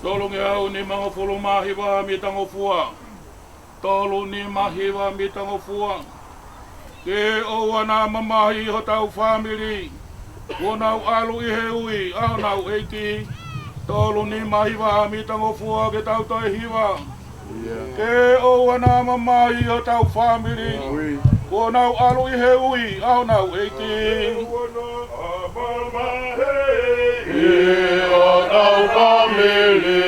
Tolong au ni mga fulumahiwa mitang ofua. Tolu ni mahiwa mitang ofua. Ke o wana mamahi ho tau family. Wonau alu iheui au nau eiki. Tolu ni mahiwa mitang ofua ke tau toi hiwa. Ke o wana mamahi ho tau family. Wonau alu iheui au nau eiki. Tau family.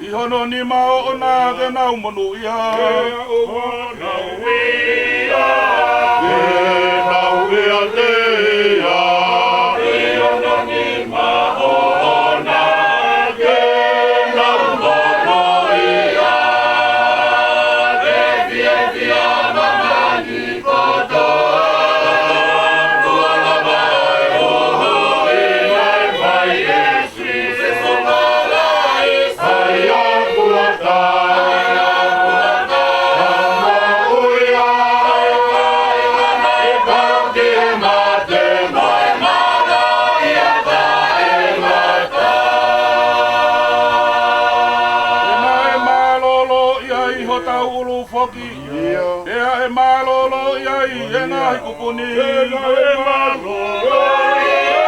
Ihono ni mao ona ke nau monu ia. Nau ia. Nau ia te ia. Ihono ni mao ona ke nau monu ia. Ke via via mama ni kotoa. Kuala mai uhui mai mai esi. Ea e malolo iai e ngahi kupuni. Ea e malolo iai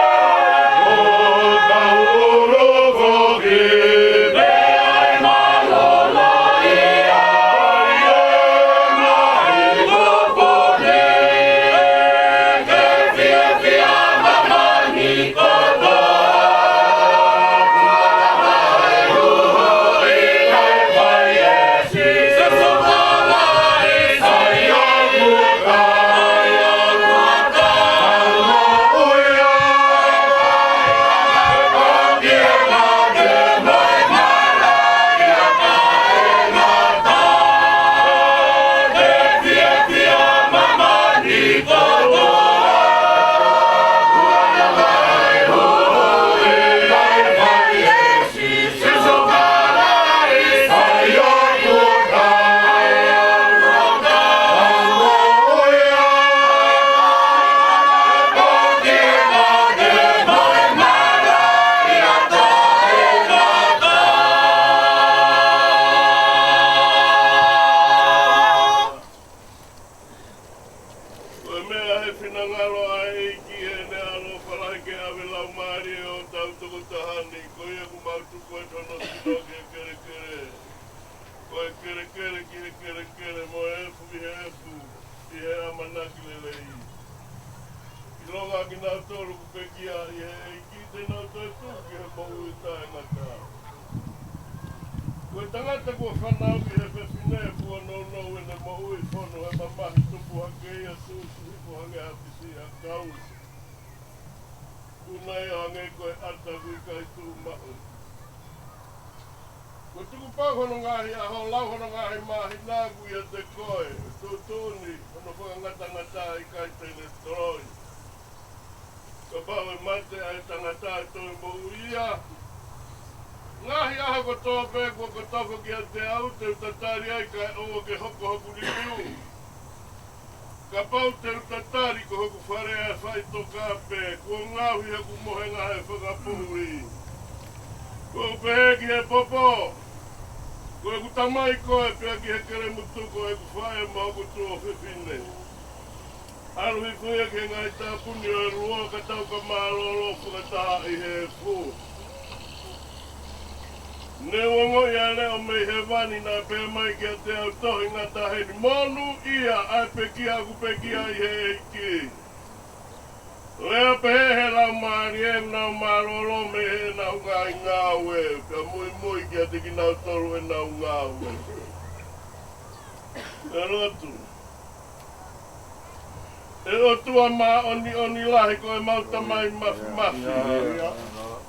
o tau ulu foki. Ea e malolo iai e ngahi kupuni. Ke fia fia mama ni kotoa. Kuala mai uhui mai mai esi. Longa ki nā tōru ku pekia i he ki te nā tōru ki he mau i tā e ngata. Koe tangata kua whanau ki he whewhine e pua no e ne mau i whono e mamahi tupu hake ia tūsu hipo hange hapisi a kausi. Unai hange koe ata kui kai tū mau. Ko tuku pāwhono ngahi aho lauhono ngahi mahi nāgu ia te koe. Tō tōni hono whakangata i kai teine toroi. Ka pāu e mate ai tangata e tōi mou ia. Ngahi aho ko tō pēkua ko toko ki a te au te utatari ai kai o ke hoko liu. Ka pau te utatari ko hoku wharea e whai toka pē. Ko ngāhi haku mohe ngahe whakapuri. Ko pehe ki he popo. Ko e kutamai koe pia ki he kere mutuko e ku whae mauku tō whiwhine. Aru i kuia ke ngai tā puni o rua ka tau ka mārolo whakataha i he fū. Ne wongo ia leo mei he wani nā pēr mai ki a te au tohi ngata heni. Monu ia ai peki aku peki ai he eiki. Lea pehe he lau maari e nau marolo me he nau ngai ngāwe. Ka mui ki a teki nau toru e nau ngāwe. E rotu. E otua mā oni lahi ko e mauta mai mafi.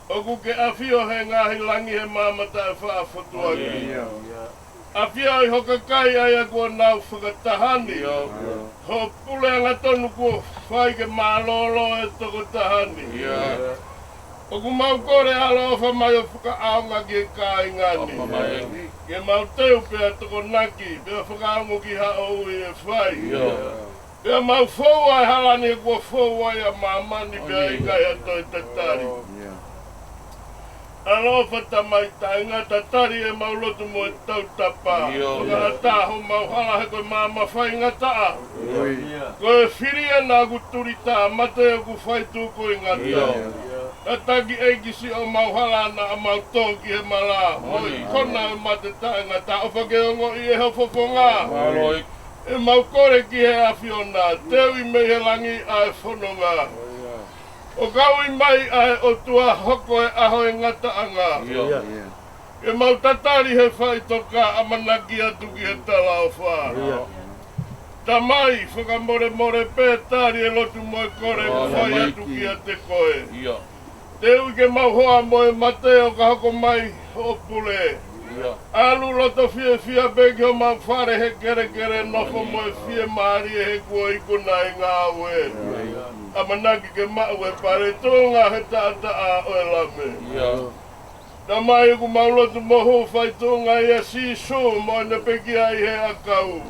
Oku ke awhio he ngahi langi he māmata e whaafotua ki. Awhio i hoka kai ai a kua nau whakatahani. Ho puleanga tonu kua whai ke mālolo e toko tahani. Oku mau kore alo ofa mai o whakaaunga ki e kai ngani. Ke mau teu pia toko naki, pia whakaaunga ki hao ui e whai. Pia mau whauai halani e kua whauai a mamani pia i kai ato i tatari. Alo fata mai tai ngata tari e mau lotu mo e tau tapa. Ka ataho mau hala he koe mama whai ngata a. Koe whiria nā kuturi tā mate e ku whai tūko i ngata. Ta taki eiki si o mau hala na a mau tōki he mala. Hoi kona e mate tā ngata. O whakeongo i e hofofonga. E mau kore ki he awhiona. Teu i mei he langi a e whanonga. O kaui mai ai o tua hoko e aho e ngata anga. E mau tatari he whai toka a manaki atu ki he tala o wha. Ta mai whakamore pētari e lotu mo e kore ku whai atu ki a te koe. Te ui ke mau hoa mo e mate o ka hoko mai o pule. Alu loto fia beki o mau whare he kere nofo mo e fie maari e he kua ikuna i ngā ue. A manaki ke mau e pare tōnga he tāta a o e lame. Ta mai ku mau lotu moho whai tōnga i a sisu mo e ne peki ai he akau.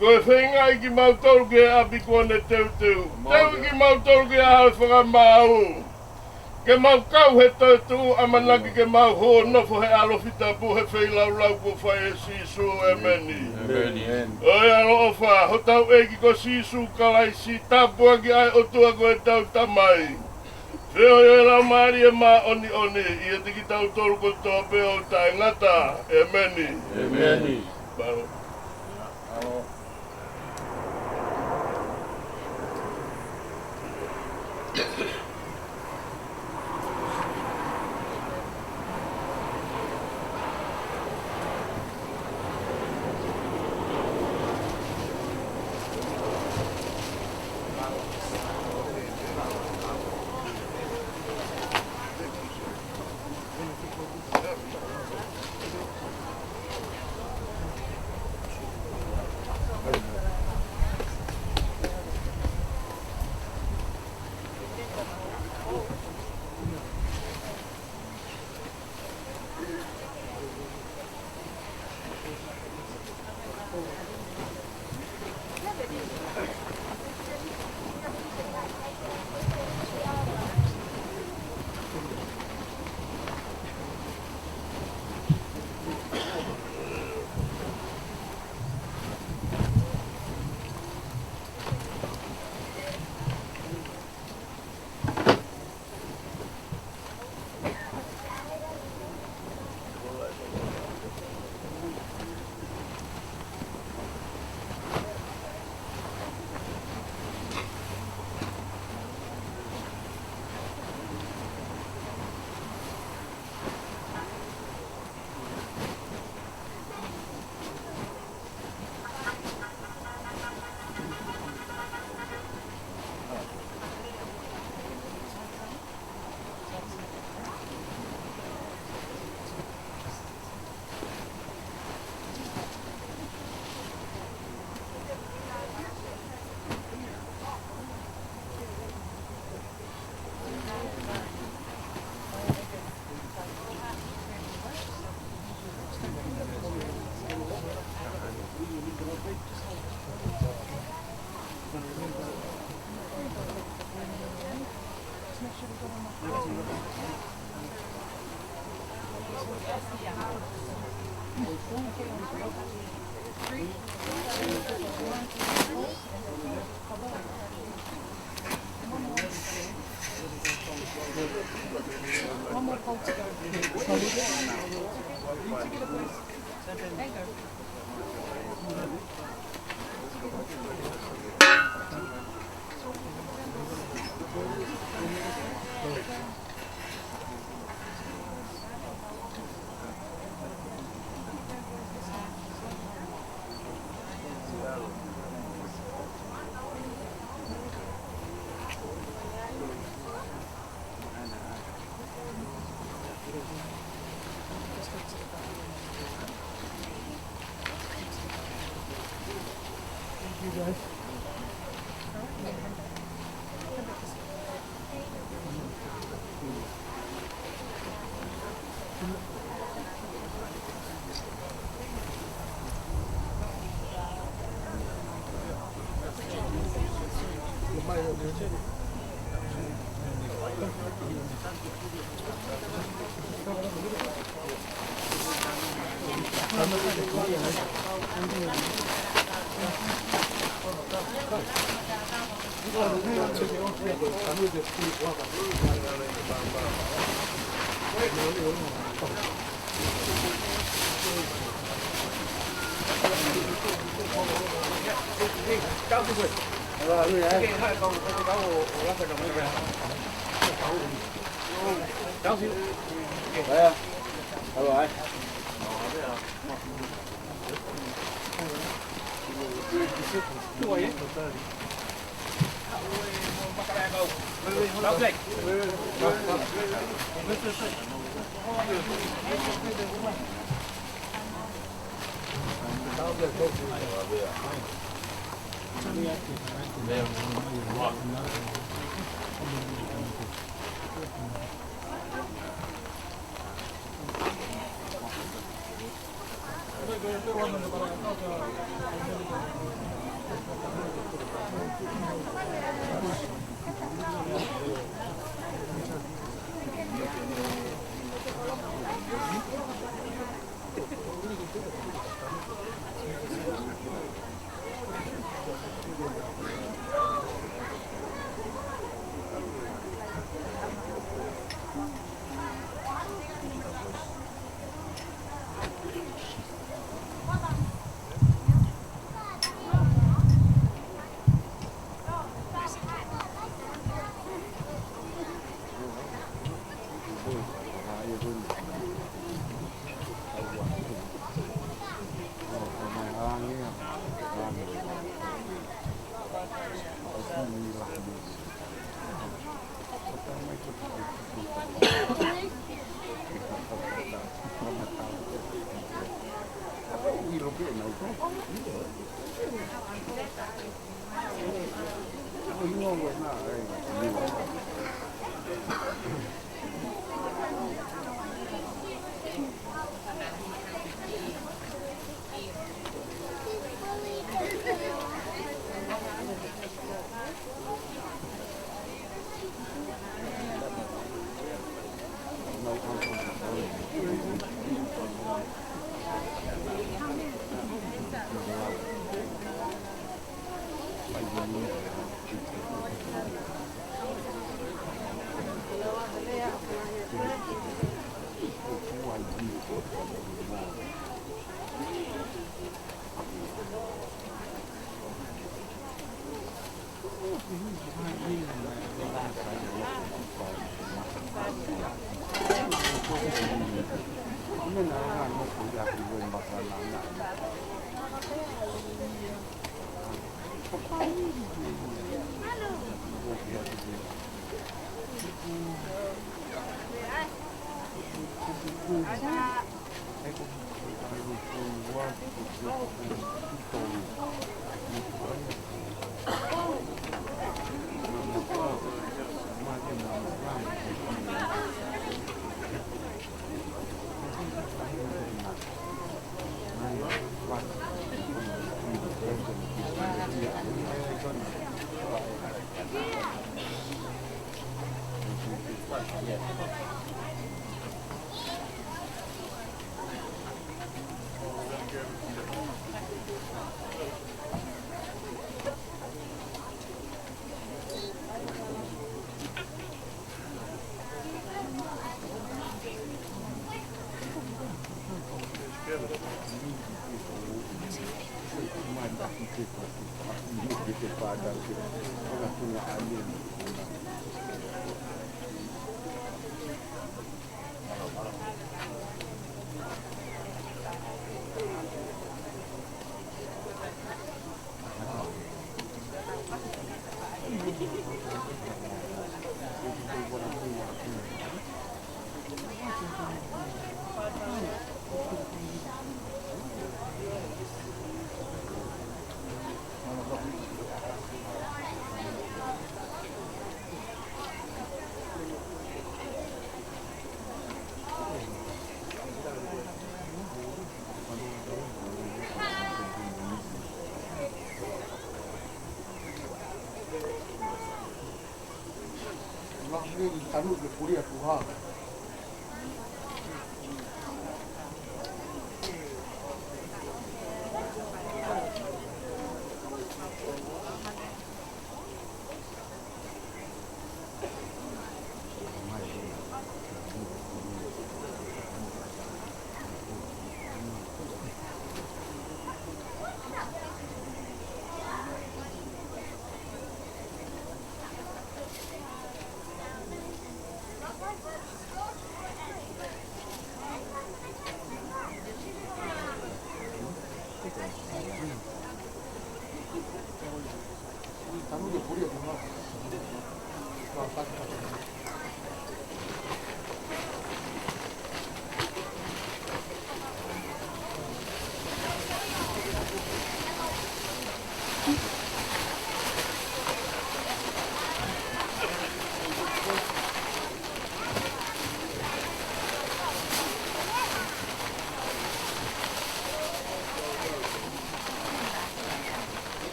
Ko e whengai ki mau tolu ke api kone teu. Teu ki mau tolu ke ahau whakamau. Ke mau kau he tautu a manaki ke mau ho nofo he alofita pu he whei lau ko whai e sisu e meni. Oi alo o wha, ho tau eki ko sisu kalai si tapua ki ai o tua ko e tau tamai. Whio e lau maari e mā oni, i e tiki tau tolu ko tō peo tai ngata e meni. Baro. One more pole to go. Tanuk ke puri aku ha. Tanuk ke puri aku ha.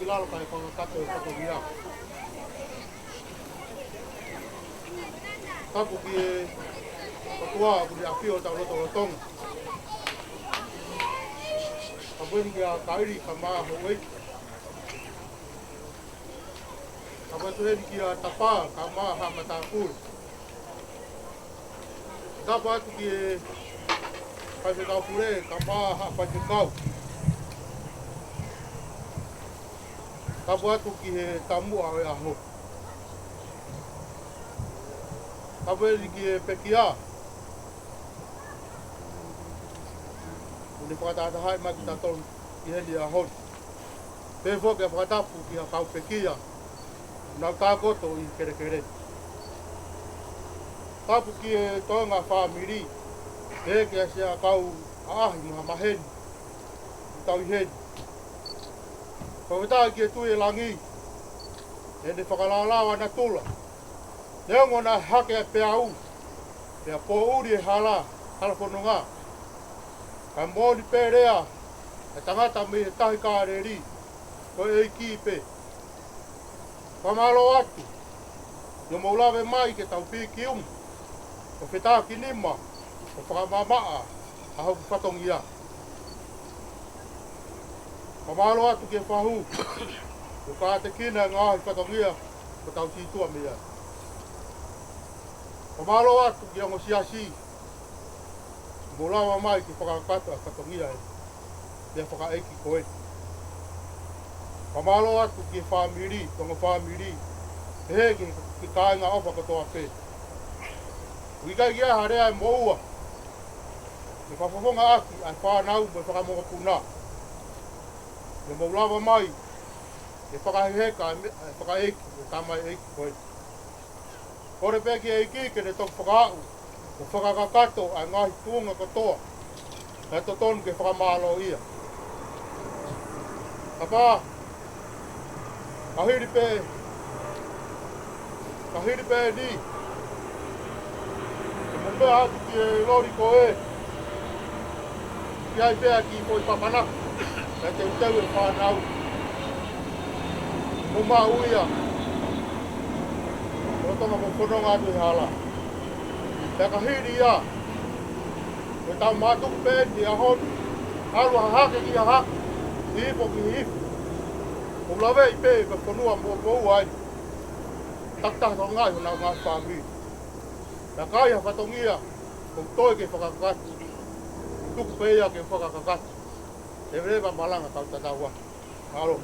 Lalo kai ko kato ko dia. Kapu ki tua ku dia pio ta lo to tong. Abun dia kairi kama hoi. Abun tu dia tapa kama ha mata ku. Dapat ki pai se kau pure kama ha pa kau. Kapu atu ki he tamu awe aho. Kapu ki he pekia. ni whakatata hai mai ki tātou i heli a hon. Pēwho ke whakatapu ki a kau pekia, nau tākoto i kere kere. Tapu ki e toanga whamiri, e ke a sea kau aahi mga maheni, i tau i heni. Whawetā ki e tui e langi, e ne whakalalawa na tula. Neongo na hake a pea u, pea pō uri e hala whono ngā. Ka mōni pērea, e tangata me e tahi kāreri, ko e ki pe. Whamalo atu, yo maulawe mai ke tau piki o whetā ki nima, o whakamamaa, a hau whatongia. Whamalo atu ke whahu, o kā te kina ngāhi whatongia, ko tau tītua mea. Whamalo atu ki ango siasi, molawa mai ki whakakata whatongia e, pia whakaeki koe. Whamalo atu ki whamiri, tonga whamiri, he ki kāinga ofa katoa pē. Wikai kia harea e moua, e whawhawhonga aki ai whanau me whakamoka puna. E maulawa mai, e whakaheheka, e whakaeki, e tamai eki koe. Kore pē ki eiki ke ne tōku whakaau, o whakakakato ai ngahi tuunga katoa, e to tonu ke whakamalo ia. Kapā, kahiri pē ni, pea atu ki e lori ko e. Ki ai pea ki koi papana. Ka te utau e whanau. Mo mā uia. Ko tonga mo whanonga atu e hala. Pea ka hiri ia. Ko tau mātuku pē ni a hon. Aru a hake ki a hake. Hifo ki hifo. Mo lawe i pē ka whanua mo ai. Takta to ngai ho nau ngā whāmi. Na kai ha whatongia, kong toi ke whakakatu, tuku peia ke whakakatu. E rewa malanga tau tataua. Alo.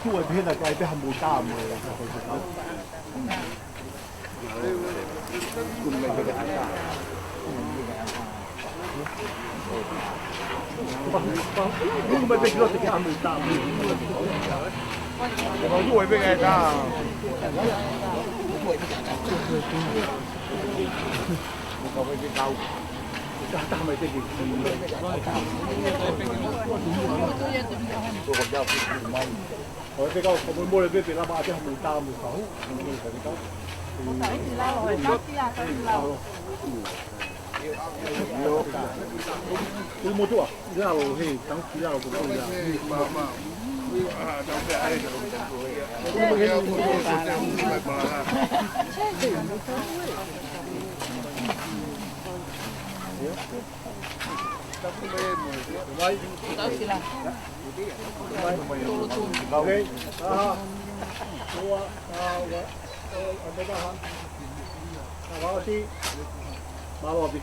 Tua biết là cái hầm bù ta mà cùng mình cái ăn ta nhưng mà cái đó thì cái hầm bù ta có đuổi với người ta có cái câu ta mày cái gì rồi cái câu có muốn mua được cái là ba cái hầm ta mình sáu mình cái câu Tại thì la rồi, cắt kia, cái la. Ini mau tu ah, dia lo hei, tang dia lo tu ya. Mama. Don't get ahead of Okay. Dua, ada dah. Awak si, bawa bi.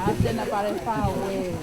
Hacen aparecer güey.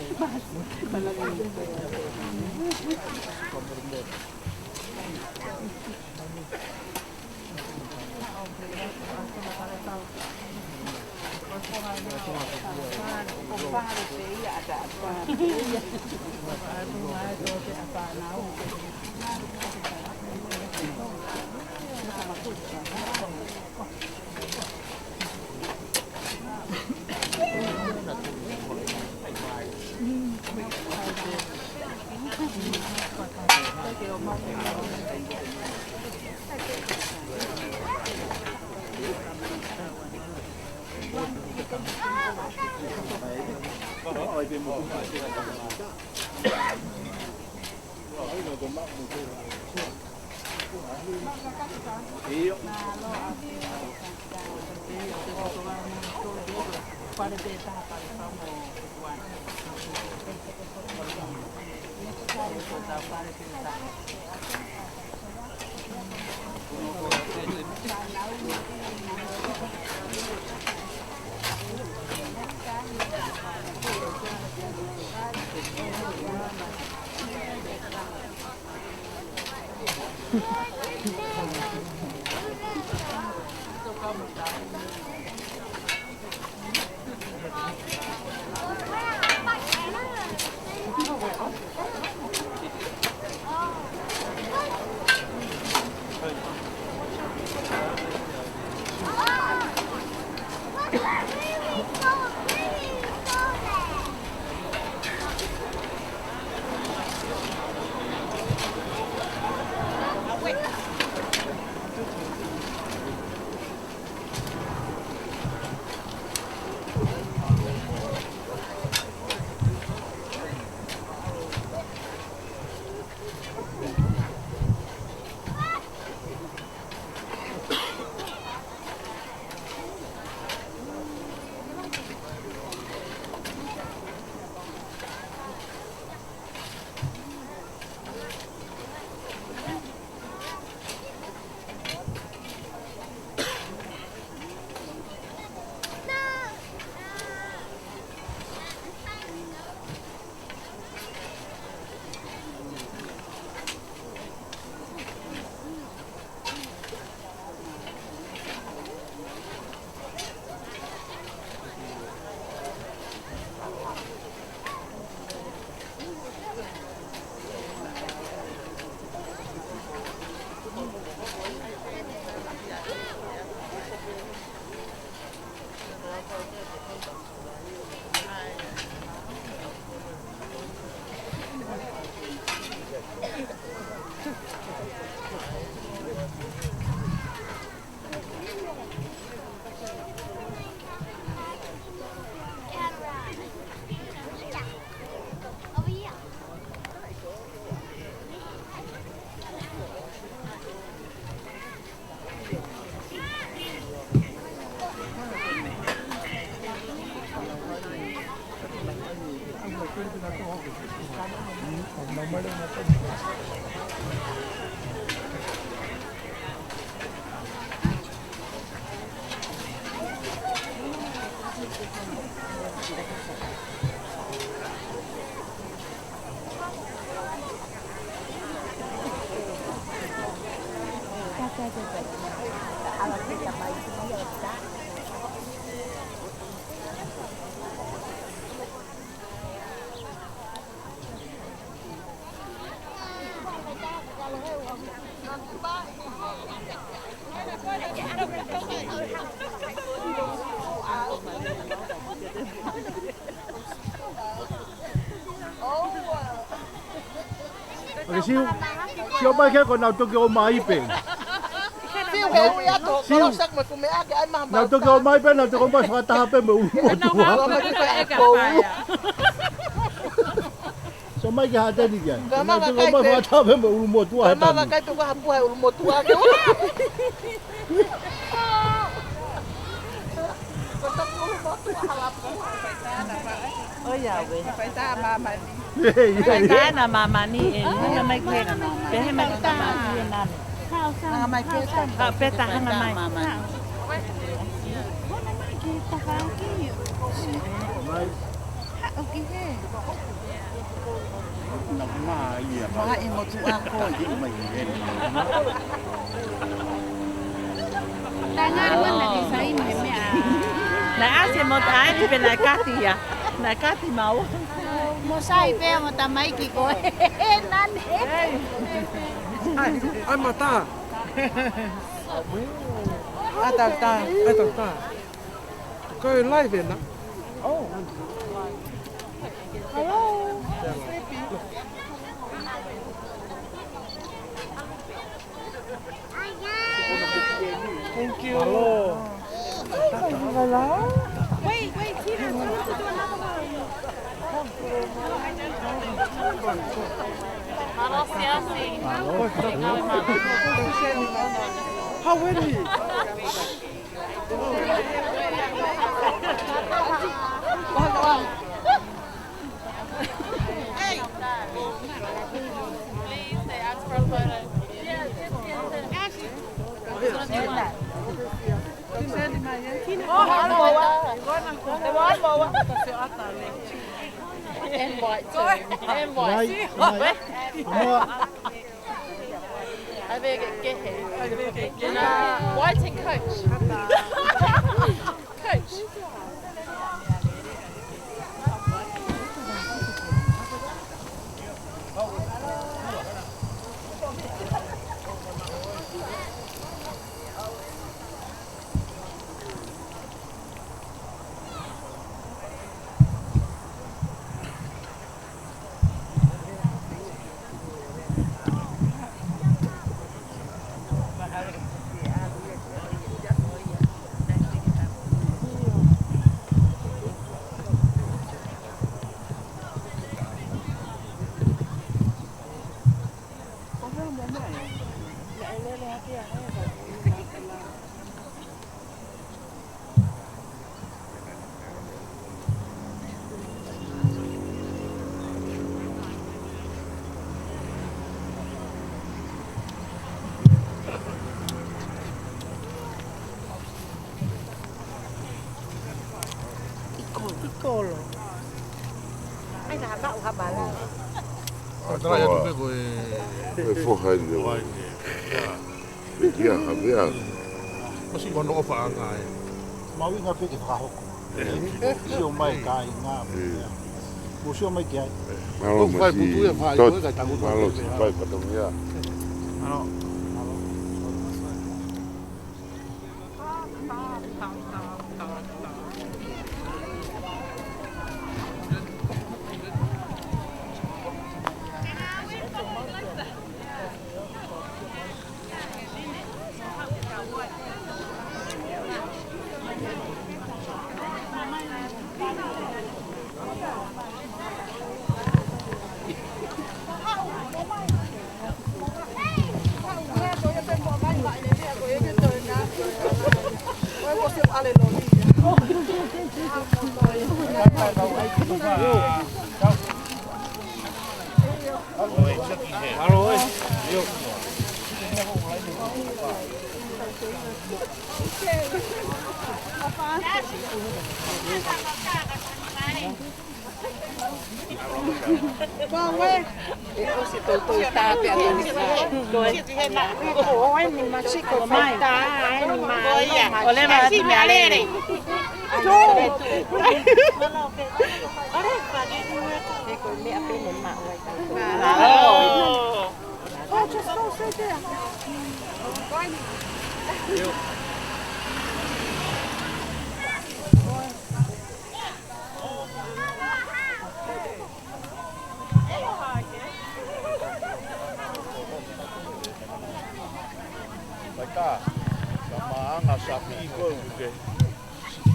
siêu mai kia còn nào cho kêu mai bền Siêu heo ya to kalau sak mo kumea ke ai mama. nào cho kêu mai bền nào cho con mai phát ta bền mà uống một tua so mai kia hạt đi kìa nào cho con mai phát ta bền mà uống một tua hạt Mama kai tu ka hapu hai ulmo tua ke. Oh ya we. Phải ta mama ni. Phải ta na mama ni e na mai ke. Pe he mai ta ni na. Na mai ke ta. Ah pe ta na mai. Ma i mo tu a ko di mai. Tangan pun nak desain meme. Na ase mo ai ni pe na kati ya. Na kati mau. Mo sai pe mo tamai ki ko. Nan he. Ai mata. Ta. Ai ta. Coi live na. Oh. Hello. Thank you. Hello. Wait, Tina. How ready? Hey. Please, they ask for a photo. I better get here. Whiting coach. Coach. Ikolo. Ai na ba ha ba la. Tra ya tu ko E fohai le wai. Ia havea. Masi kono ofa anga e. mau inga pe ke whakahoko sio mai kai ngā mo sio mai ki ai Malo Vai putu e vai, Tot. koe kai tangu tau. Malo vai patongia.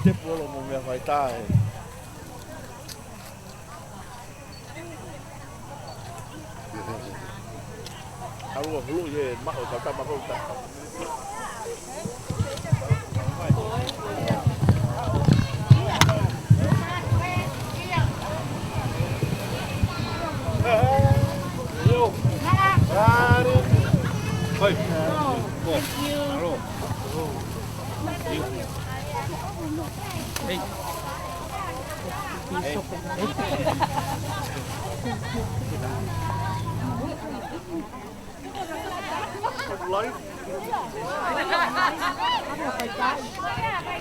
te polo mo mea vai tae. Arua hulu ye mao tata mako tata. Oi. Thank you. Hello. Hey.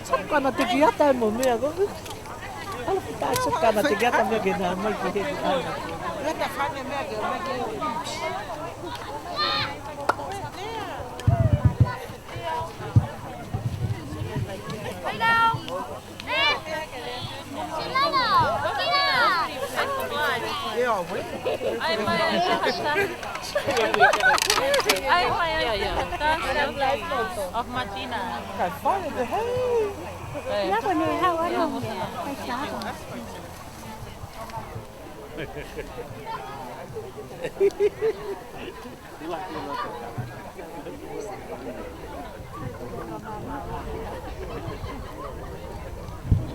Sakana tigiata mo mea go. Ala kita sakana tigiata mea gena mai ki. Ngata fane mea ge mai ge. Of Martina. Kan fane de hey. Ja, maar nee, hou aan. Hij staat al.